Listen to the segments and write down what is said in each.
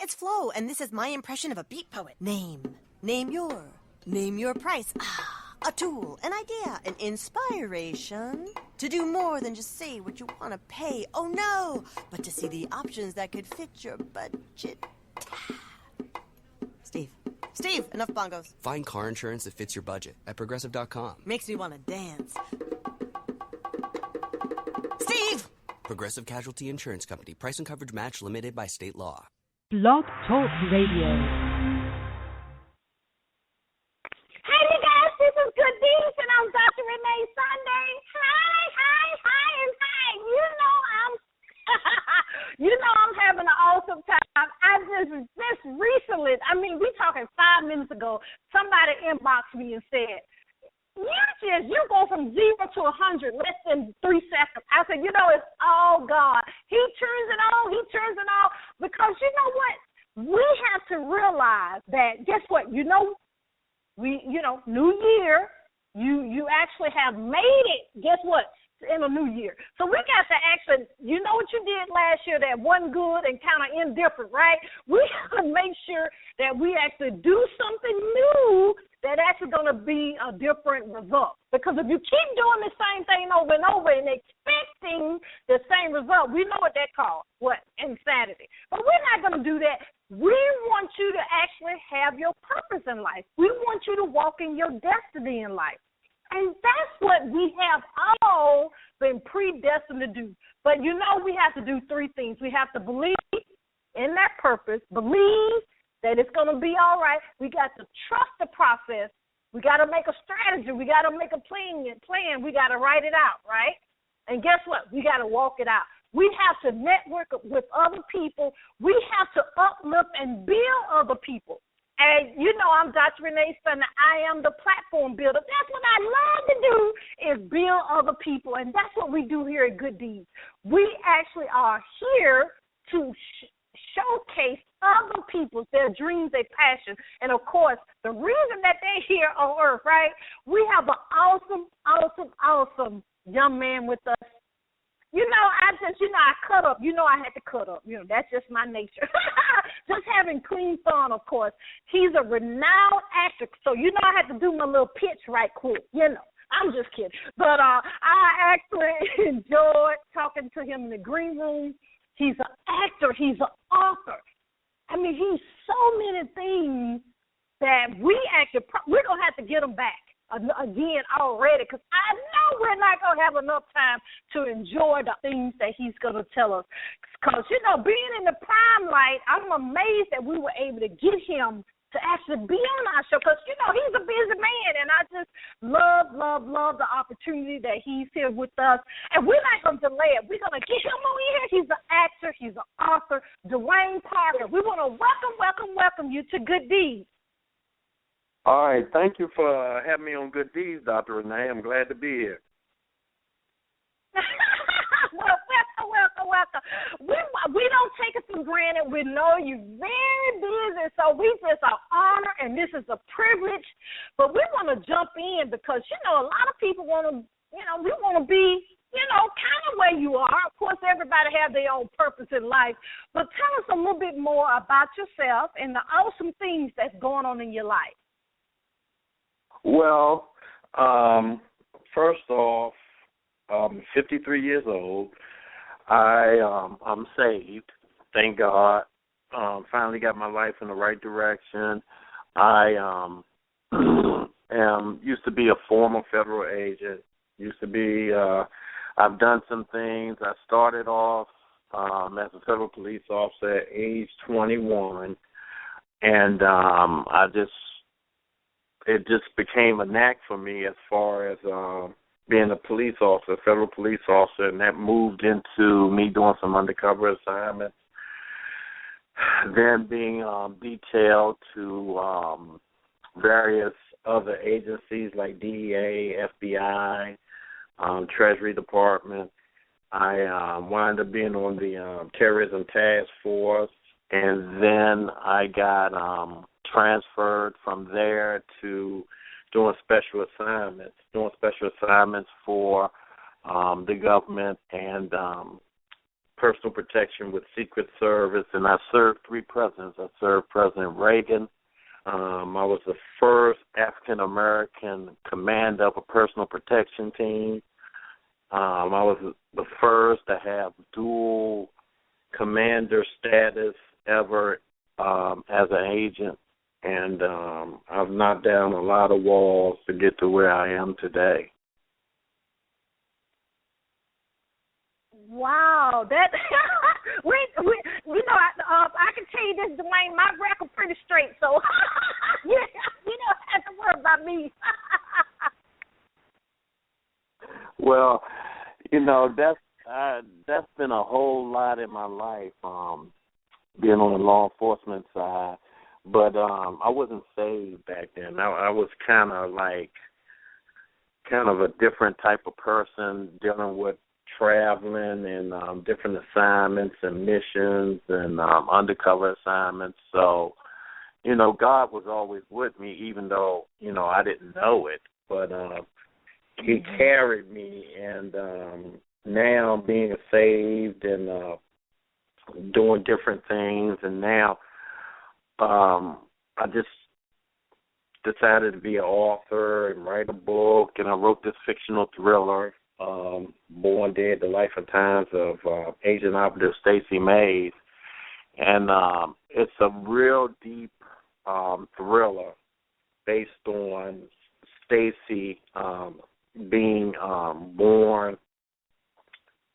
it's Flo, and this is my impression of a beat poet. Name your price. A tool, an idea, an inspiration to do more than just say what you want to pay. Oh no, but to see the options that could fit your budget. Steve, enough bongos. Find car insurance that fits your budget at Progressive.com. Makes me want to dance. Steve! Progressive Casualty Insurance Company. Price and coverage match limited by state law. Blog Talk Radio. Hey, you guys, this is Good Deeds, and I'm Dr. Renee Sunday. Hi, and hi. You know I'm having an awesome time. I just recently, we talking 5 minutes ago, somebody inboxed me and said, you go from 0 to 100 less than 3 seconds. I said, it's all God. He turns it on, because you know what? We have to realize that, guess what? New year, you actually have made it, guess what? In a new year. So we got to actually, what you did last year that wasn't good and kind of indifferent, right? We got to make sure that we actually do something new that actually going to be a different result. Because if you keep doing the same thing over and over and expecting the same result, we know what that calls, insanity. But we're not going to do that. We want you to actually have your purpose in life. We want you to walk in your destiny in life. And that's what we have all been predestined to do. But we have to do 3 things. We have to believe in that purpose, believe that it's going to be all right. We got to trust the process. We got to make a strategy. We got to make a plan. We got to write it out, right? And guess what? We got to walk it out. We have to network with other people. We have to uplift and build other people. And I'm Dr. Renee Sunday. I am the platform builder. That's what I love to do is build other people, and that's what we do here at Good Deeds. We actually are here to showcase other people, their dreams, their passion, and, of course, the reason that they're here on earth, right? We have an awesome young man with us. I cut up. I had to cut up. That's just my nature. Just having clean fun, of course. He's a renowned actor, so I had to do my little pitch right quick. I'm just kidding. But I actually enjoyed talking to him in the green room. He's an actor. He's an author. He's so many things that we're going to have to get him back again already, because I know we're not going to have enough time to enjoy the things that he's going to tell us. Because, being in the prime light, I'm amazed that we were able to get him to actually be on our show, because, he's a busy man, and I just love the opportunity that he's here with us. And we're not going to delay it. We're going to get him on here. He's an actor. He's an author, Dewane Parker. We want to welcome you to Good Deeds. All right. Thank you for having me on Good Deeds, Dr. Renee. I'm glad to be here. Welcome. We don't take it for granted. We know you're very busy, so we just are honored, and this is a privilege. But we want to jump in because, a lot of people want to, we want to be, kind of where you are. Of course, everybody have their own purpose in life. But tell us a little bit more about yourself and the awesome things that's going on in your life. Well, first off, I'm 53 years old. I'm saved, thank God. Finally got my life in the right direction. I used to be a former federal agent. I've done some things. I started off as a federal police officer at age 21, and it just became a knack for me as far as being a police officer, federal police officer, and that moved into me doing some undercover assignments, then being detailed to various other agencies like DEA, FBI, Treasury Department. I wound up being on the terrorism task force, and then I got transferred from there to doing special assignments for the government and personal protection with Secret Service, and I served 3 presidents. I served President Reagan. I was the first African-American commander of a personal protection team. I was the first to have dual commander status ever as an agent, and I've knocked down a lot of walls to get to where I am today. Wow, that I can tell you this, Dewane, my record pretty straight, so you don't have to worry about me. Well, that's been a whole lot in my life, being on the law enforcement side. But I wasn't saved back then. I was kind of a different type of person, dealing with traveling and different assignments and missions and undercover assignments. So, God was always with me, even though, I didn't know it. But He carried me, and now being saved and doing different things, and now I just decided to be an author and write a book, and I wrote this fictional thriller, Born Dead, The Life and Times of Agent Operative Stacey Mays. And it's a real deep thriller based on Stacey being born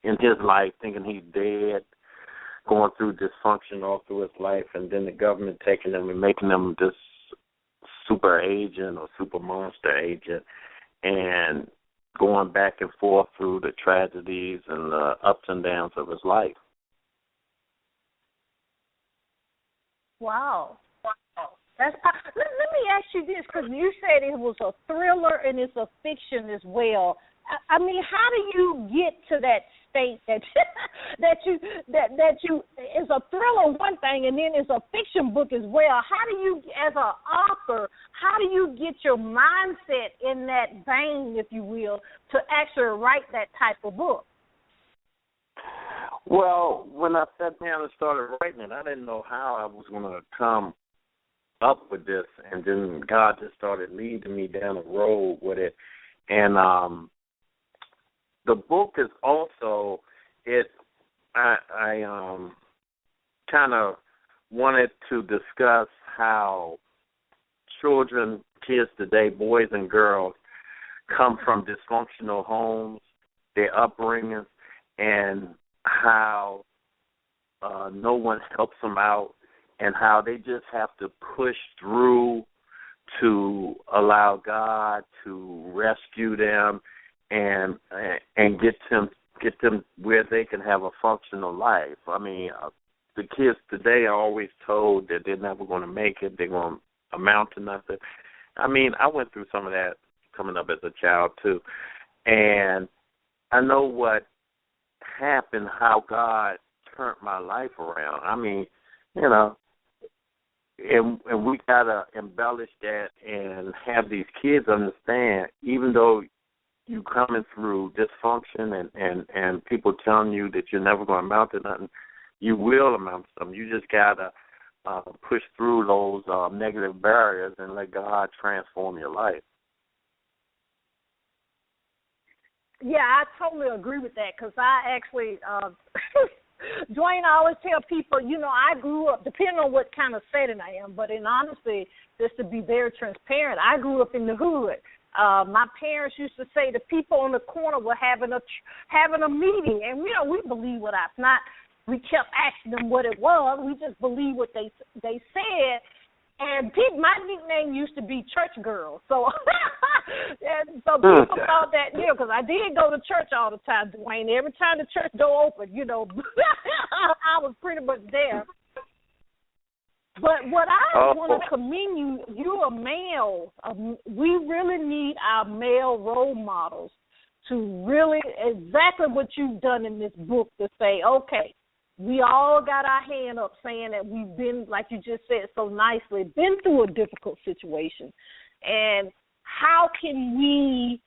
in his life, thinking he's dead, going through dysfunction all through his life, and then the government taking him and making him this super agent or super monster agent, and going back and forth through the tragedies and the ups and downs of his life. Wow. Let me ask you this, because you said it was a thriller and it's a fiction as well. I mean, how do you get to that state that you is a thriller one thing and then it's a fiction book as well? How do you, as an author, how do you get your mindset in that vein, if you will, to actually write that type of book? Well, when I sat down and started writing it, I didn't know how I was going to come up with this, and then God just started leading me down the road with it. And the book is also, I kind of wanted to discuss how kids today, boys and girls, come from dysfunctional homes, their upbringing, and how no one helps them out, and how they just have to push through to allow God to rescue them and get them where they can have a functional life. I mean, the kids today are always told that they're never going to make it, they're going to amount to nothing. I mean, I went through some of that coming up as a child too, and I know what happened, how God turned my life around. I mean, and we got to embellish that and have these kids understand, even though you coming through dysfunction and people telling you that you're never going to amount to nothing, you will amount to something. You just got to push through those negative barriers and let God transform your life. Yeah, I totally agree with that, because I actually, Dewane, I always tell people, I grew up, depending on what kind of setting I am, but in honesty, just to be very transparent, I grew up in the hood. My parents used to say the people on the corner were having a meeting, and we believe what we kept asking them what it was. We just believed what they said. And my nickname used to be Church Girl. So so people thought that, because I did go to church all the time, Dewane. Every time the church door opened, I was pretty much there. But what I want to commend you're a male. We really need our male role models to really, exactly what you've done in this book, to say, okay, we all got our hand up saying that we've been, like you just said so nicely, been through a difficult situation. And how can we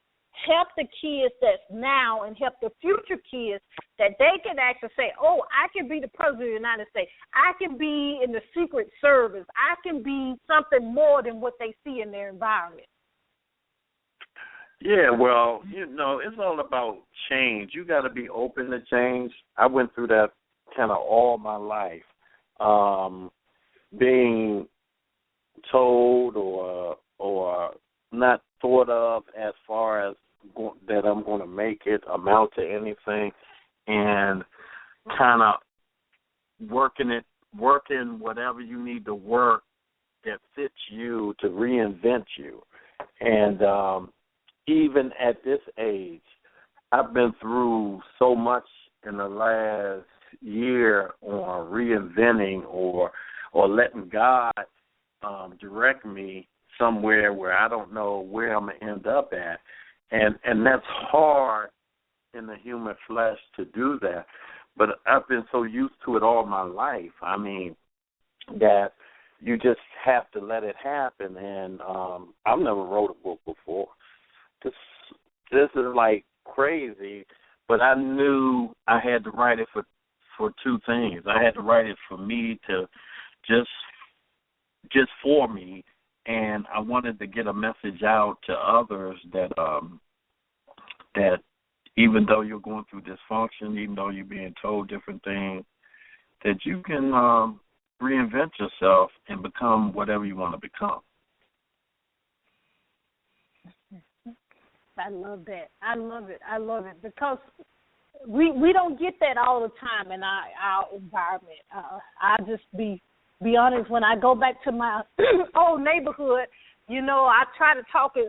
help the kids that's now and help the future kids that they can actually say, oh, I can be the president of the United States. I can be in the Secret Service. I can be something more than what they see in their environment. Yeah, well, it's all about change. You got to be open to change. I went through that kind of all my life, being told or not thought of as far as that I'm going to make it amount to anything, and kind of working whatever you need to work that fits you to reinvent you. And even at this age, I've been through so much in the last year on reinventing or letting God direct me somewhere where I don't know where I'm going to end up at. And that's hard in the human flesh to do that. But I've been so used to it all my life. I mean, that you just have to let it happen. And I've never wrote a book before. This is like crazy, but I knew I had to write it for two things. I had to write it for me to just for me, and I wanted to get a message out to others that even though you're going through dysfunction, even though you're being told different things, that you can reinvent yourself and become whatever you want to become. I love that. I love it because we don't get that all the time in our environment. I'll just be honest. When I go back to my old neighborhood, I try to talk to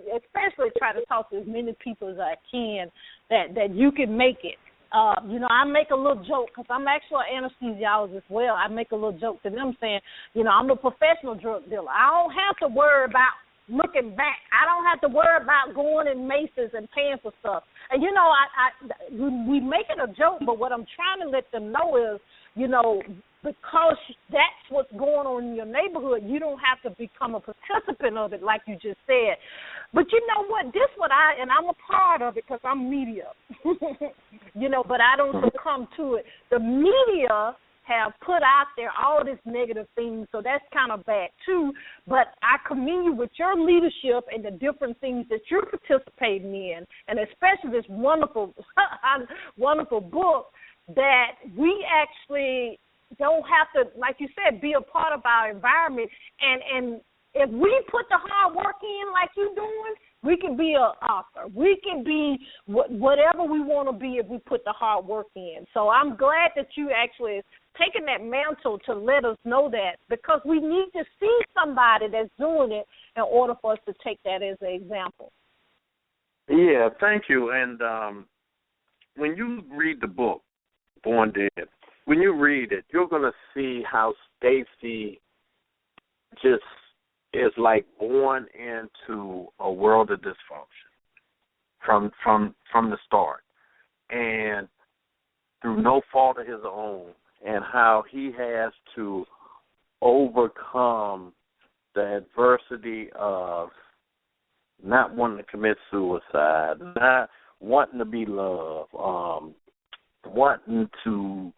as many people as I can that you can make it. I make a little joke because I'm actually an anesthesiologist as well. I make a little joke to them saying, I'm a professional drug dealer. I don't have to worry about looking back. I don't have to worry about going in Macy's and paying for stuff. And, we make it a joke, but what I'm trying to let them know is, because that's what's going on in your neighborhood, you don't have to become a participant of it like you just said. But you know what? I'm a part of it because I'm media, but I don't succumb to it. The media have put out there all this negative things, so that's kind of bad too. But I commend you with your leadership and the different things that you're participating in, and especially this wonderful, wonderful book that we actually don't have to, like you said, be a part of our environment. And if we put the hard work in like you're doing, we can be an author. We can be whatever we want to be if we put the hard work in. So I'm glad that you actually taking that mantle to let us know that, because we need to see somebody that's doing it in order for us to take that as an example. Yeah, thank you. And when you read the book, Born Dead, when you read it, you're going to see how Stacy just is like born into a world of dysfunction from the start, and through no fault of his own, and how he has to overcome the adversity of not wanting to commit suicide, not wanting to be loved, wanting to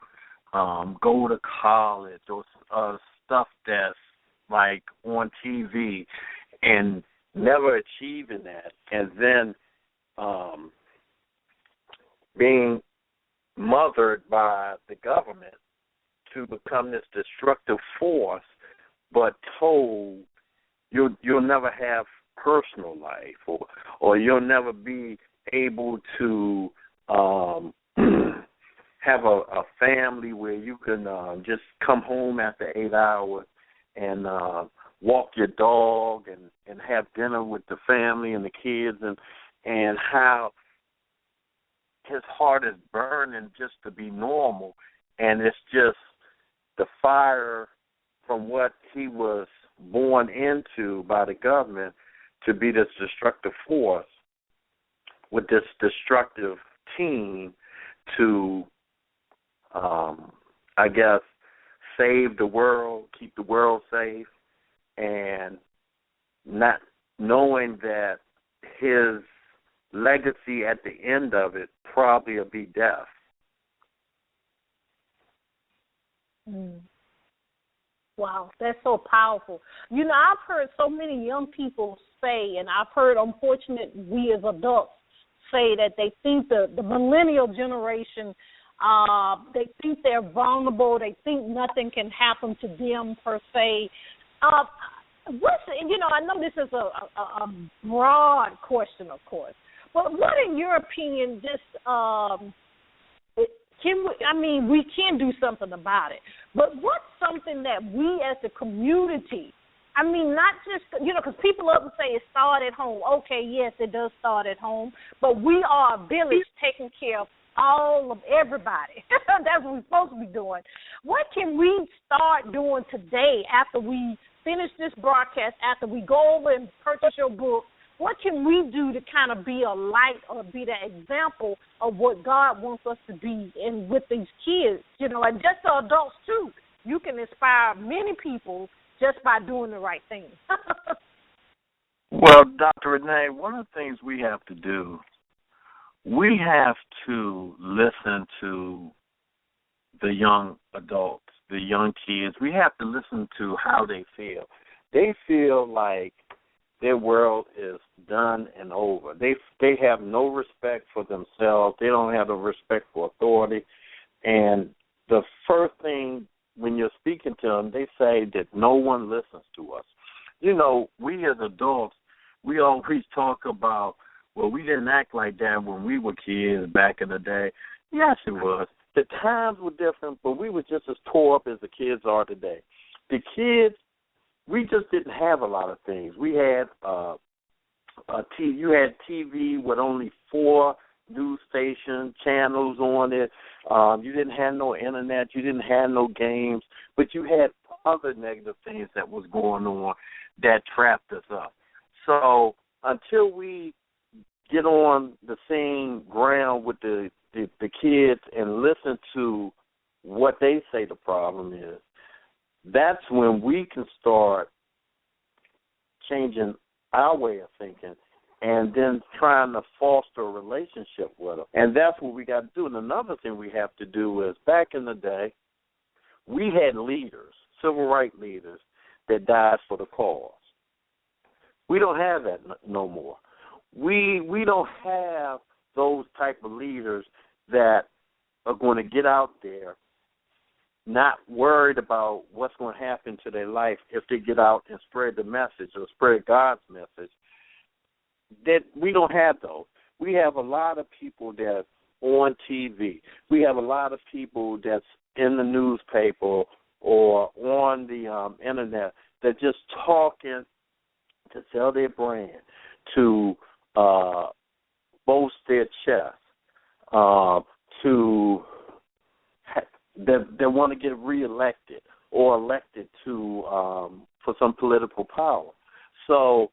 go to college or stuff that's like on TV and never achieving that, and then being mothered by the government to become this destructive force, but told you'll never have personal life, or you'll never be able to have a family where you can just come home after 8 hours and walk your dog and have dinner with the family and the kids, and how his heart is burning just to be normal, and it's just the fire from what he was born into by the government to be this destructive force with this destructive team to, I guess, save the world, keep the world safe, and not knowing that his legacy at the end of it probably will be death. Wow, that's so powerful. You know, I've heard so many young people say, and I've heard, unfortunately, we as adults say that they think the millennial generation, they think they're vulnerable. They think nothing can happen to them per se. I know this is a broad question, of course, but what, in your opinion, we can do something about it, but what's something that we as a community, not just, because people up and say it started at home. Okay, yes, it does start at home, but we are a village taking care of all of everybody. That's what we're supposed to be doing. What can we start doing today after we finish this broadcast, after we go over and purchase your book? What can we do to kind of be a light or be the example of what God wants us to be and with these kids, and just the adults too? You can inspire many people just by doing the right thing. Well, Dr. Renee, one of the things we have to do, we have to listen to the young adults, the young kids. We have to listen to how they feel. They feel like their world is done and over. They have no respect for themselves. They don't have no respect for authority. And the first thing when you're speaking to them, they say that no one listens to us. We as adults, we always talk about, well, we didn't act like that when we were kids back in the day. Yes, it was. The times were different, but we were just as tore up as the kids are today. The kids, we just didn't have a lot of things. We had you had TV with only 4 news station channels on it. You didn't have no internet. You didn't have no games, but you had other negative things that was going on that trapped us up. So until we get on the same ground with the kids and listen to what they say the problem is, that's when we can start changing our way of thinking and then trying to foster a relationship with them. And that's what we got to do. And another thing we have to do is, back in the day, we had leaders, civil rights leaders, that died for the cause. We don't have that no more. We don't have those type of leaders that are going to get out there not worried about what's going to happen to their life if they get out and spread the message or spread God's message. That we don't have those. We have a lot of people that's on TV. We have a lot of people that's in the newspaper or on the internet that just talking to sell their brand, to boast their chest, that want to get reelected or elected to for some political power. So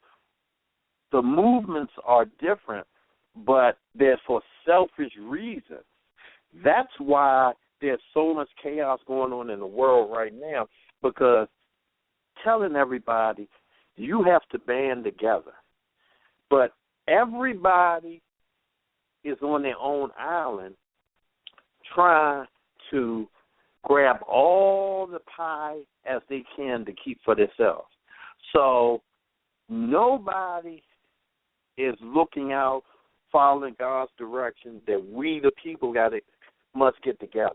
the movements are different, but they're for selfish reasons. That's why there's so much chaos going on in the world right now, because telling everybody you have to band together, but everybody is on their own island trying to grab all the pie as they can to keep for themselves. So nobody is looking out, following God's direction, that we, the people, must get together.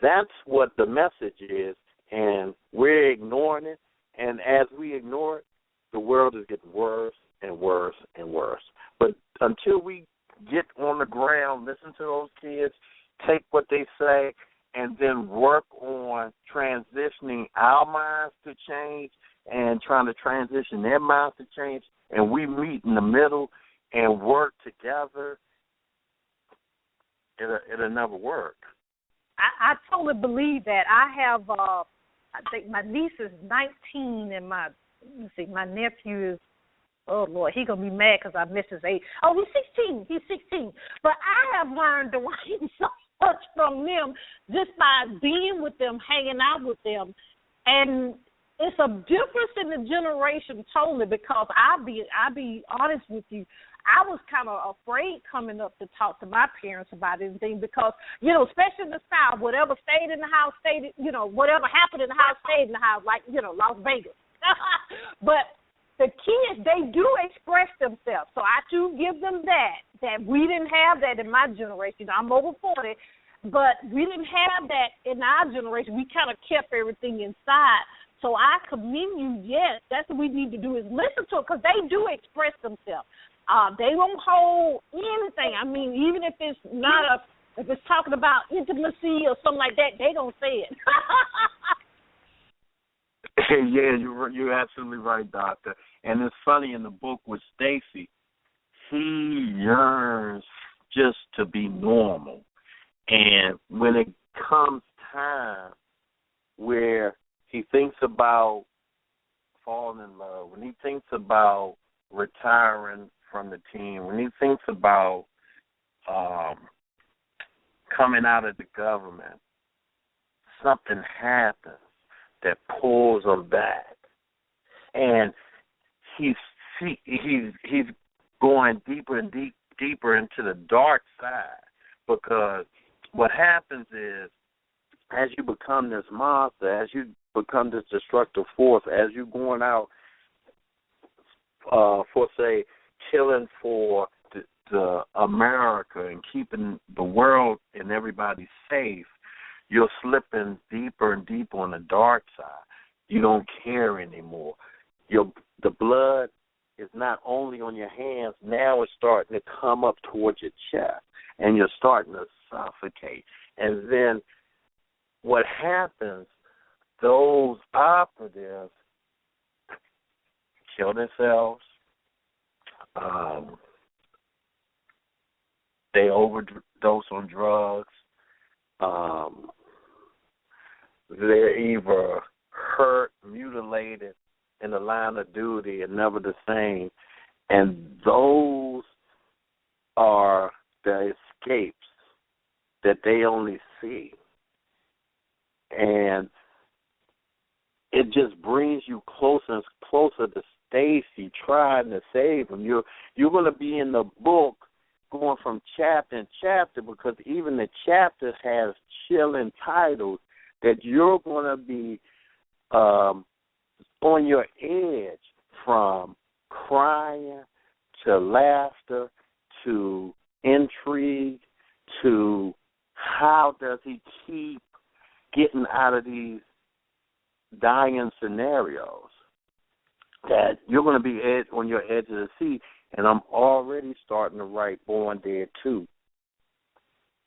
That's what the message is, and we're ignoring it. And as we ignore it, the world is getting worse and worse and worse. But until we get on the ground, listen to those kids, take what they say, and then work on transitioning our minds to change and trying to transition their minds to change, and we meet in the middle and work together, it'll never work. I totally believe that. I have, I think my niece is 19, and my nephew is, oh, Lord, he's going to be mad because I missed his age. Oh, he's 16. But I have learned, Dewane, so much from them just by being with them, hanging out with them. And it's a difference in the generation totally, because I'll be honest with you. I was kind of afraid coming up to talk to my parents about anything because, especially in the South, whatever stayed in the house stayed, whatever happened in the house stayed in the house, like, Las Vegas. But the kids, they do express themselves. So I do give them that we didn't have that in my generation. I'm over 40, but we didn't have that in our generation. We kind of kept everything inside. So I commend you, yes, that's what we need to do is listen to it, because they do express themselves. They won't hold anything. I mean, even if it's if it's talking about intimacy or something like that, they don't say it. Yeah, you're absolutely right, Doctor. And it's funny, in the book with Stacy, he yearns just to be normal. And when it comes time where he thinks about falling in love, when he thinks about retiring from the team, when he thinks about coming out of the government, something happens that pulls him back, and he's going deeper and deeper into the dark side, because what happens is, as you become this monster, as you become this destructive force, as you're going out for, say, killing for the America and keeping the world and everybody safe, you're slipping deeper and deeper on the dark side. You don't care anymore. The blood is not only on your hands, now it's starting to come up towards your chest, and you're starting to suffocate. And then what happens, those operatives kill themselves. They overdose on drugs. They're either hurt, mutilated in the line of duty and never the same. And those are the escapes that they only see. And it just brings you closer and closer to Stacy trying to save him. You're going to be in the book going from chapter and chapter, because even the chapters have chilling titles that you're going to be on your edge, from crying to laughter to intrigue to how does he keep getting out of these dying scenarios, that you're going to be on your edge of the seat. And I'm already starting to write Born Dead 2.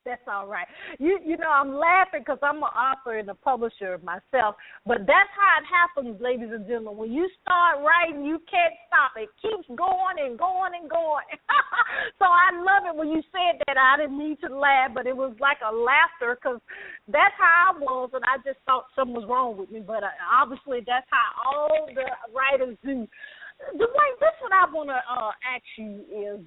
That's all right. You know, I'm laughing because I'm an author and a publisher myself, but that's how it happens, ladies and gentlemen. When you start writing, you can't stop. It keeps going and going and going. So I love it when you said that. I didn't mean to laugh, but it was like a laughter, because that's how I was, and I just thought something was wrong with me. But obviously that's how all the writers do. Dewane, this is what I want to ask you is,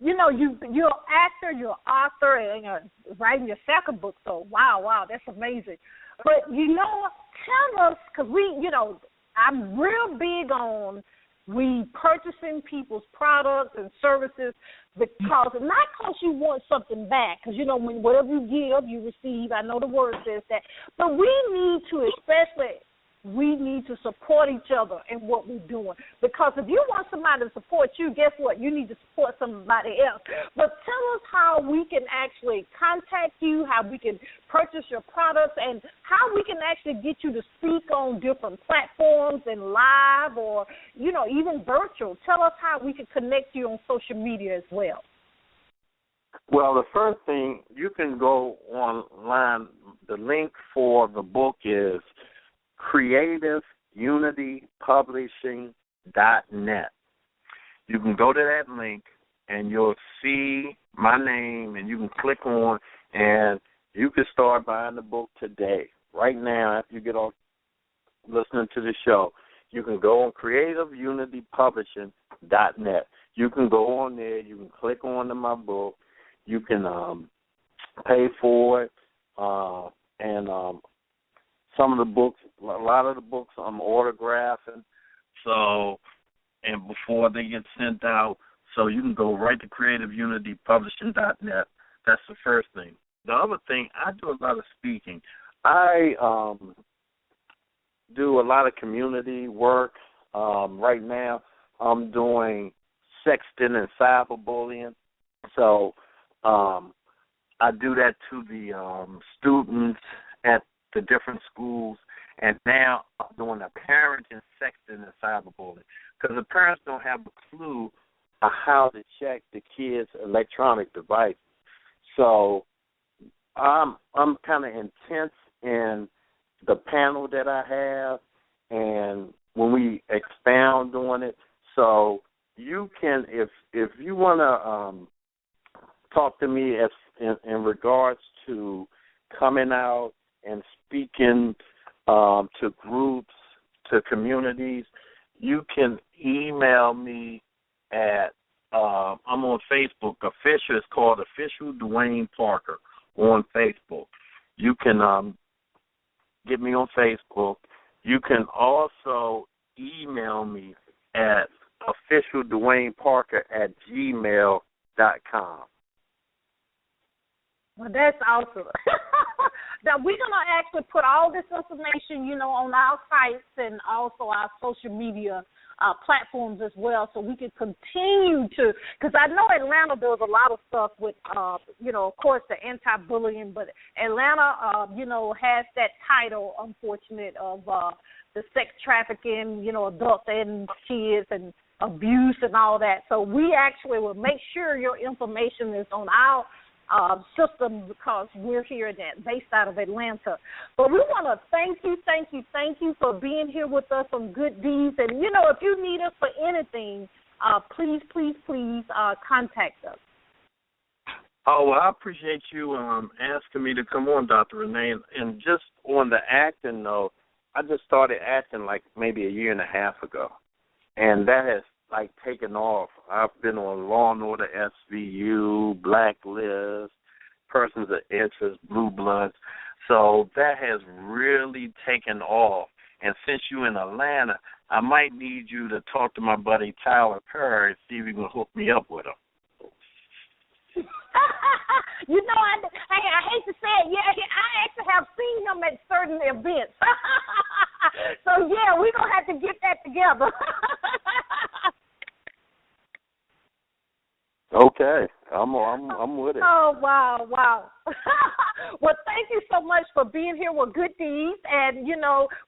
you know, you're an actor, you're an author, and you're writing your second book, so wow, that's amazing. But, you know, tell us, because I'm real big on we purchasing people's products and services, because not because you want something back, because, you know, when whatever you give, you receive. I know the word says that. But we need to support each other in what we're doing. Because if you want somebody to support you, guess what? You need to support somebody else. But tell us how we can actually contact you, how we can purchase your products, and how we can actually get you to speak on different platforms and live, or, you know, even virtual. Tell us how we can connect you on social media as well. Well, the first thing, you can go online. The link for the book is creativeunitypublishing.net. You can go to that link and you'll see my name, and you can click on, and you can start buying the book today. Right now, after you get off listening to the show, you can go on creativeunitypublishing.net. You can go on there, you can click on to my book, you can pay for it, and some of the books, a lot of the books I'm autographing. So, and before they get sent out, so you can go right to creativeunitypublishing.net. That's the first thing. The other thing, I do a lot of speaking. I do a lot of community work. Right now, I'm doing sexting and cyberbullying. So I do that to the students at the different schools. And now I'm doing a parenting sexting and cyberbullying because the parents don't have a clue of how to check the kids' electronic devices. So I'm kind of intense in the panel that I have and when we expound on it. So you can, if you want to talk to me in regards to coming out and speaking to groups, to communities, you can email me at, I'm on Facebook. Official, it's called Official Dewane Parker on Facebook. You can get me on Facebook. You can also email me at officialDewaneParker@gmail.com. Well, that's awesome. Now, we're going to actually put all this information, on our sites and also our social media platforms as well, so we can continue to, because I know Atlanta does a lot of stuff with, of course, the anti-bullying, but Atlanta, has that title, unfortunate, of the sex trafficking, adults and kids and abuse and all that. So we actually will make sure your information is on our system because we're here based out of Atlanta. But we want to thank you for being here with us on Good Deeds. And, if you need us for anything, please contact us. Oh, well, I appreciate you asking me to come on, Dr. Renee. And just on the acting note, I just started acting like maybe a year and a half ago. And that has taken off. I've been on Law and Order SVU, Blacklist, Persons of Interest, Blue Bloods. So that has really taken off. And since you're in Atlanta, I might need you to talk to my buddy Tyler Perry and see if you can hook me up with him. I hate to say it, I actually have seen him at certain events. So, we're going to have to get that together. Okay, I'm with it. Oh, wow. Well, thank you so much for being here with Good Deeds, and,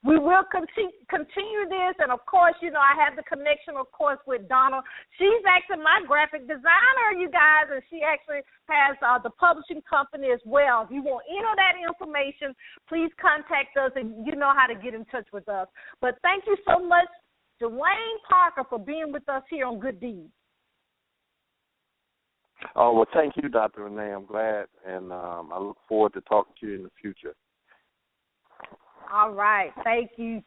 we will continue this, and, of course, I have the connection, of course, with Donna. She's actually my graphic designer, you guys, and she actually has the publishing company as well. If you want any of that information, please contact us, and you know how to get in touch with us. But thank you so much, Dewane Parker, for being with us here on Good Deeds. Oh, well, thank you, Dr. Renee. I'm glad, and I look forward to talking to you in the future. All right. Thank you.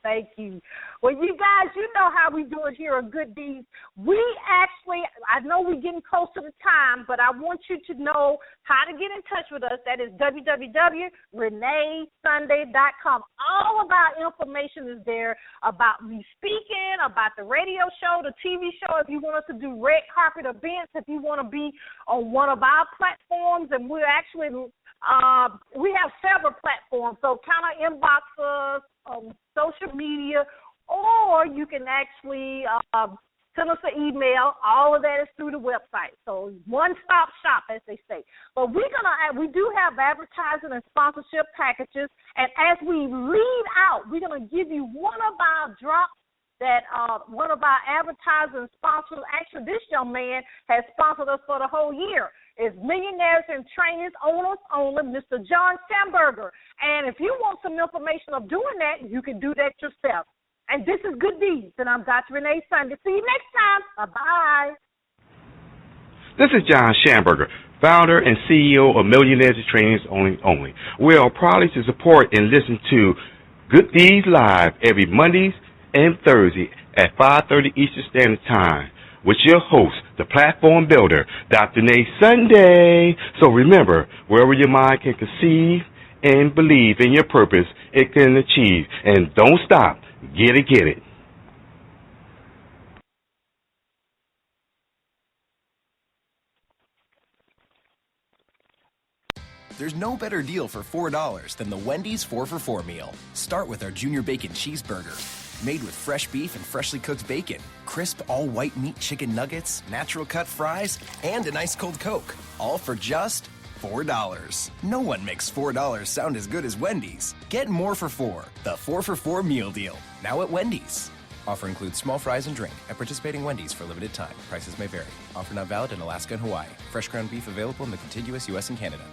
Well, you guys, you know how we do it here on Good Deeds. We actually, I know we're getting close to the time, but I want you to know how to get in touch with us. That is www.reneesunday.com. All of our information is there about me speaking, about the radio show, the TV show, if you want us to do red carpet events, if you want to be on one of our platforms, and we're actually we have several platforms, so kind of inbox us on social media, or you can actually send us an email. All of that is through the website. So one-stop shop, as they say. But we do have advertising and sponsorship packages, and as we lead out, we're going to give you one of our drops that one of our advertising sponsors, actually this young man has sponsored us for the whole year, is Millionaires and Trainers Owners Only, Mr. John Schamberger. And if you want some information of doing that, you can do that yourself. And this is Good Deeds, and I'm Dr. Renee Sunday. See you next time. Bye-bye. This is John Schamberger, founder and CEO of Millionaires and Trainers Only. We are proud to support and listen to Good Deeds Live every Mondays and Thursday at 5:30 Eastern Standard Time with your host, the platform builder, Dr. Renee Sunday. So remember, wherever your mind can conceive and believe in your purpose, it can achieve. And don't stop. Get it, get it. There's no better deal for $4 than the Wendy's 4 for $4 meal. Start with our Junior Bacon Cheeseburger. Made with fresh beef and freshly cooked bacon, crisp all-white meat chicken nuggets, natural cut fries, and an ice-cold Coke. All for just $4. No one makes $4 sound as good as Wendy's. Get more for $4. The 4 for $4 meal deal. Now at Wendy's. Offer includes small fries and drink at participating Wendy's for a limited time. Prices may vary. Offer not valid in Alaska and Hawaii. Fresh ground beef available in the contiguous U.S. and Canada.